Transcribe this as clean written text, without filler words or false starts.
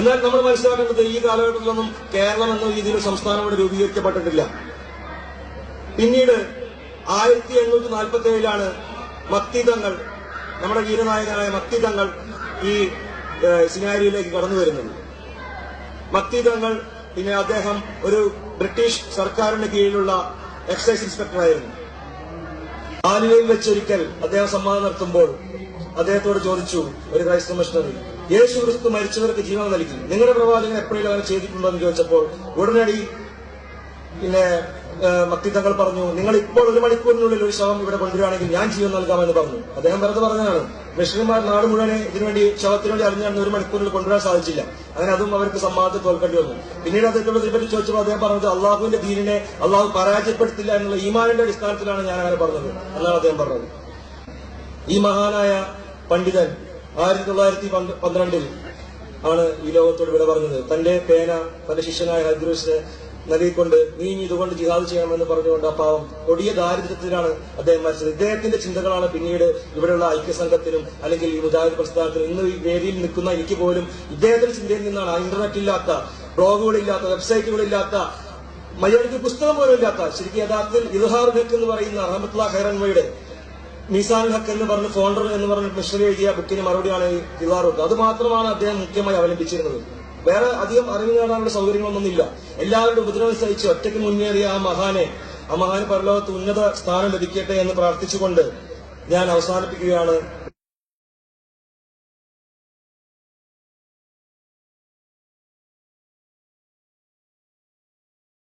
എന്നാൽ നമ്മൾ മനസ്സിലാക്കേണ്ടത് ഈ കാലഘട്ടത്തിലൊന്നും കേരളം എന്ന രീതിയിൽ സംസ്ഥാനം ഇവിടെ രൂപീകരിക്കപ്പെട്ടിട്ടില്ല. പിന്നീട് 1847 മക്തി തങ്ങൾ, നമ്മുടെ വീരനായകനായ മക്തി തങ്ങൾ ഈ സിനാരിയിലേക്ക് കടന്നു വരുന്നത്. മക്തി തങ്ങൾ പിന്നെ അദ്ദേഹം ഒരു ബ്രിട്ടീഷ് സർക്കാരിന് കീഴിലുള്ള എക്സൈസ് ഇൻസ്പെക്ടറായിരുന്നു. ആലുവയിൽ വെച്ചൊരിക്കൽ അദ്ദേഹം സംവാദം നടത്തുമ്പോൾ അദ്ദേഹത്തോട് ചോദിച്ചു ഒരു ക്രൈസ്തവ മിഷണറി, യേശു ക്രിസ്തു മരിച്ചവർക്ക് ജീവൻ നൽകി, നിങ്ങളുടെ പ്രവാചകൻ എപ്പോഴെങ്കിലും അങ്ങനെ ചെയ്തിട്ടുണ്ടോ എന്ന് ചോദിച്ചപ്പോൾ ഉടനടി പിന്നെ മക്തി തങ്ങൾ പറഞ്ഞു, നിങ്ങൾ ഇപ്പോൾ 1 മണിക്കൂറിനുള്ളിൽ ഒരു ശവം ഇവിടെ കൊണ്ടുവരികയാണെങ്കിൽ ഞാൻ ജീവൻ നൽകാമെന്ന് പറഞ്ഞു. അദ്ദേഹം വെറുതെ പറഞ്ഞതാണ്. മിഷണറിമാർ നാട് മുഴുവനെ ഇതിനുവേണ്ടി ശവത്തിന് വേണ്ടി അറിഞ്ഞാൽ 1 മണിക്കൂറിൽ കൊണ്ടുവരാൻ സാധിച്ചില്ല. അങ്ങനെ അതും അവർക്ക് സമ്മാനത്തിൽ തോൽക്കേണ്ടി വന്നു. പിന്നീട് അദ്ദേഹത്തോട് പറ്റി ചോദിച്ചപ്പോൾ അദ്ദേഹം പറഞ്ഞത് അള്ളാഹുവിന്റെ ദീനിനെ അള്ളാഹു പരാജയപ്പെടുത്തില്ല എന്നുള്ള ഈമാനിന്റെ അടിസ്ഥാനത്തിലാണ് ഞാൻ അങ്ങനെ പറഞ്ഞത് എന്നാണ് അദ്ദേഹം പറഞ്ഞത്. ഈ മഹാനായ പണ്ഡിതൻ 1912 ആണ് ഈ ലോകത്തോട് വിട പറഞ്ഞത്. തന്റെ പേന തന്റെ ശിഷ്യനായ ഹദ്രൂസിനെ നൽകിക്കൊണ്ട് നീ ഇതുകൊണ്ട് ജിഹാദ് ചെയ്യണമെന്ന് പറഞ്ഞുകൊണ്ട് ആ പാവം കൊടിയ ദാരിദ്ര്യത്തിലാണ് അദ്ദേഹം മരിച്ചത്. ഇദ്ദേഹത്തിന്റെ ചിന്തകളാണ് പിന്നീട് ഇവിടെയുള്ള ഐക്യസംഘത്തിനും അല്ലെങ്കിൽ ഈ മുജാഹിദ് പ്രസ്ഥാനത്തിനും ഇന്ന് ഈ വേദിയിൽ നിൽക്കുന്ന എനിക്ക് പോലും ഇദ്ദേഹത്തിന്റെ ചിന്തയിൽ നിന്നാണ്. ഇന്റർനെറ്റ് ഇല്ലാത്ത, ബ്ലോഗുകളില്ലാത്ത, വെബ്സൈറ്റുകളില്ലാത്ത, മലയാളത്തിൽ പുസ്തകം പോലും ഇല്ലാത്ത, ശരിക്കും യഥാർത്ഥത്തിൽ ഇദ്ഹാറുൽ ഹഖ് എന്ന് പറയുന്ന റഹ്മത്തുള്ളാഹി ഖൈറൻവയുടെ മീസാനുൽ ഹഖ് എന്ന് പറഞ്ഞ് ഫോണ്ടർ എന്ന് പറഞ്ഞ് മിഷണറി എഴുതിയ ബുക്കിന് മറുപടിയാണ് ഈ ഇദ്ഹാറുൽ ഹഖ്. അത് മാത്രമാണ് അദ്ദേഹം മുഖ്യമായി അവലംബിച്ചിരുന്നത്. വേറെ അധികം അറിവ് നേടാനുള്ള സൗകര്യങ്ങളൊന്നുമില്ല. എല്ലാവരുടെ ഉപദ്രവം സഹിച്ച് ഒറ്റയ്ക്ക് മുന്നേറിയ ആ മഹാന് പരലോകത്ത് ഉന്നത സ്ഥാനം ലഭിക്കട്ടെ എന്ന് പ്രാർത്ഥിച്ചുകൊണ്ട് ഞാൻ അവസാനിപ്പിക്കുകയാണ്.